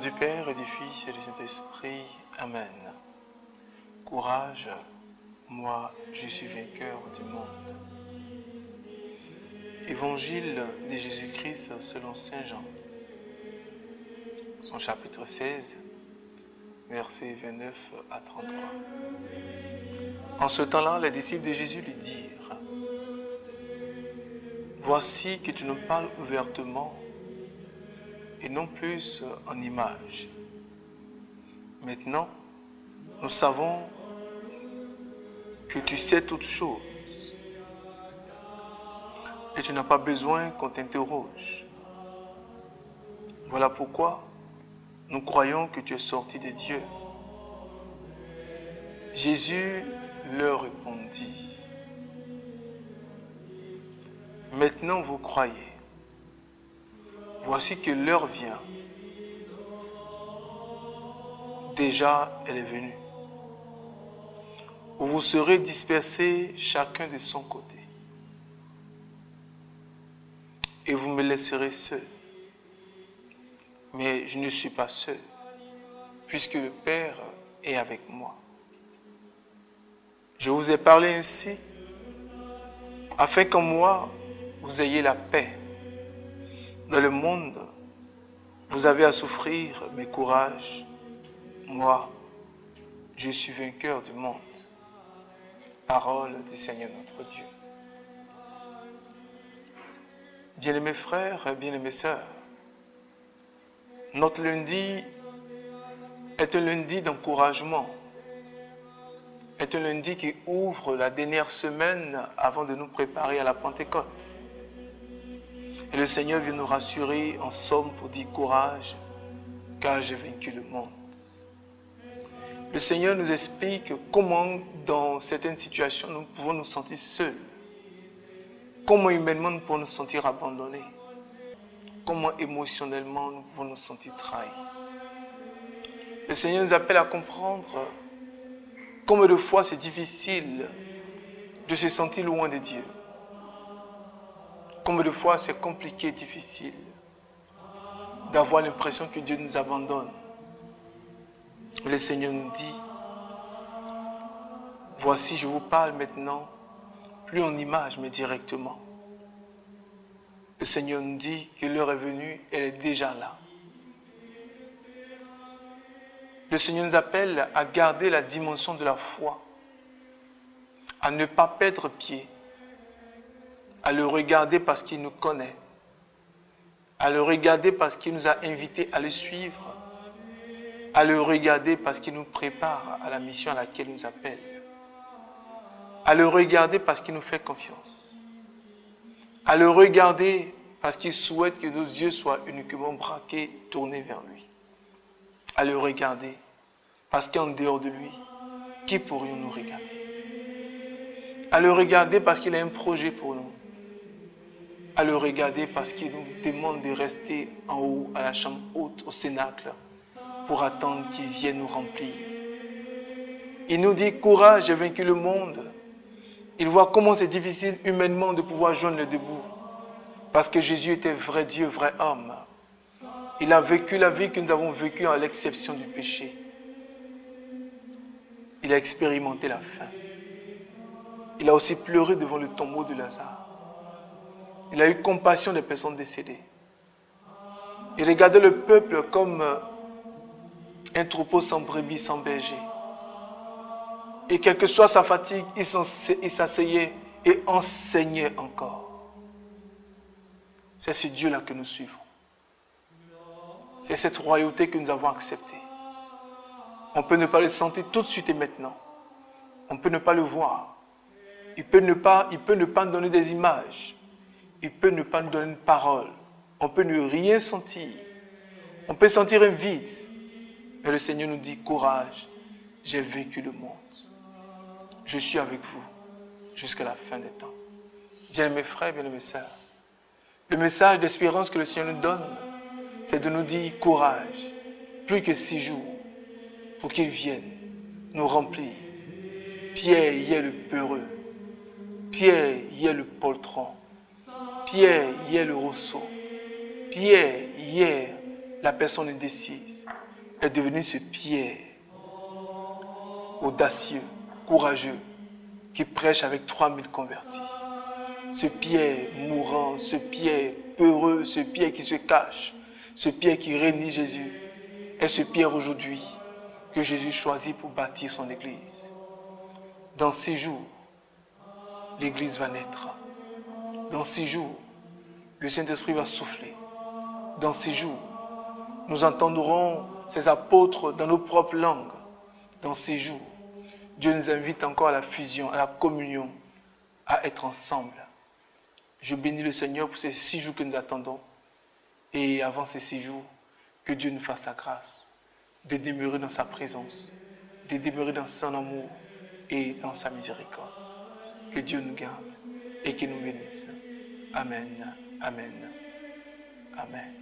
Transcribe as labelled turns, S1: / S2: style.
S1: du Père et du Fils et du Saint-Esprit. Amen. Courage, moi je suis vainqueur du monde. Évangile de Jésus-Christ selon Saint Jean, son chapitre 16, versets 29 à 33. En ce temps-là, les disciples de Jésus lui dirent: voici que tu nous parles ouvertement et non plus en images. Maintenant, nous savons que tu sais toutes choses et tu n'as pas besoin qu'on t'interroge. Voilà pourquoi nous croyons que tu es sorti de Dieu. Jésus leur répondit: maintenant vous croyez. Voici que l'heure vient. Déjà, elle est venue, où vous serez dispersés chacun de son côté. Et vous me laisserez seul. Mais je ne suis pas seul, puisque le Père est avec moi. Je vous ai parlé ainsi, afin qu'en moi, vous ayez la paix. Dans le monde, vous avez à souffrir, mais courage. Moi, je suis vainqueur du monde. Parole du Seigneur notre Dieu. Bien-aimés frères et bien-aimées sœurs, notre lundi est un lundi d'encouragement, est un lundi qui ouvre la dernière semaine avant de nous préparer à la Pentecôte. Et le Seigneur vient nous rassurer en somme pour dire courage, car j'ai vaincu le monde. Le Seigneur nous explique comment dans certaines situations nous pouvons nous sentir seuls. Comment humainement nous pouvons nous sentir abandonnés. Comment émotionnellement nous pouvons nous sentir trahis. Le Seigneur nous appelle à comprendre combien de fois c'est difficile de se sentir loin de Dieu. Combien de fois c'est compliqué et difficile d'avoir l'impression que Dieu nous abandonne. Le Seigneur nous dit: voici, je vous parle maintenant, plus en image, mais directement. Le Seigneur nous dit que l'heure est venue, elle est déjà là. Le Seigneur nous appelle à garder la dimension de la foi, à ne pas perdre pied, à le regarder parce qu'il nous connaît, à le regarder parce qu'il nous a invités à le suivre, à le regarder parce qu'il nous prépare à la mission à laquelle il nous appelle, à le regarder parce qu'il nous fait confiance, à le regarder parce qu'il souhaite que nos yeux soient uniquement braqués, tournés vers lui, à le regarder parce qu'en dehors de lui, qui pourrions-nous regarder? À le regarder parce qu'il a un projet pour nous, à le regarder parce qu'il nous demande de rester en haut à la chambre haute, au cénacle, pour attendre qu'il vienne nous remplir. Il nous dit: courage, j'ai vaincu le monde. Il voit comment c'est difficile humainement de pouvoir joindre le debout. Parce que Jésus était vrai Dieu, vrai homme. Il a vécu la vie que nous avons vécue à l'exception du péché. Il a expérimenté la faim. Il a aussi pleuré devant le tombeau de Lazare. Il a eu compassion des personnes décédées. Il regardait le peuple comme un troupeau sans brebis, sans berger. Et quelle que soit sa fatigue, il s'asseyait et enseignait encore. C'est ce Dieu-là que nous suivons. C'est cette royauté que nous avons acceptée. On peut ne pas le sentir tout de suite et maintenant. On peut ne pas le voir. Il peut ne pas nous donner des images. Il peut ne pas nous donner une parole. On peut ne rien sentir. On peut sentir un vide. Mais le Seigneur nous dit: courage, j'ai vaincu le monde. Je suis avec vous jusqu'à la fin des temps. Bien-aimés frères, bien-aimées sœurs, le message d'espérance que le Seigneur nous donne, c'est de nous dire courage, plus que 6 jours, pour qu'il vienne nous remplir. Pierre y est le peureux, Pierre y est le poltron, Pierre y est le ressaut, Pierre y est la personne indécise, est devenu ce Pierre audacieux, courageux, qui prêche avec 3000 convertis. Ce Pierre mourant, ce Pierre peureux, ce Pierre qui se cache, ce Pierre qui renie Jésus, est ce Pierre aujourd'hui que Jésus choisit pour bâtir son Église. Dans 6 jours, l'Église va naître. Dans 6 jours, le Saint-Esprit va souffler. Dans 6 jours, nous entendrons ces apôtres dans nos propres langues. Dans 6 jours, Dieu nous invite encore à la fusion, à la communion, à être ensemble. Je bénis le Seigneur pour ces 6 jours que nous attendons. Et avant ces 6 jours, que Dieu nous fasse la grâce de demeurer dans sa présence, de demeurer dans son amour et dans sa miséricorde. Que Dieu nous garde et qu'il nous bénisse. Amen. Amen. Amen.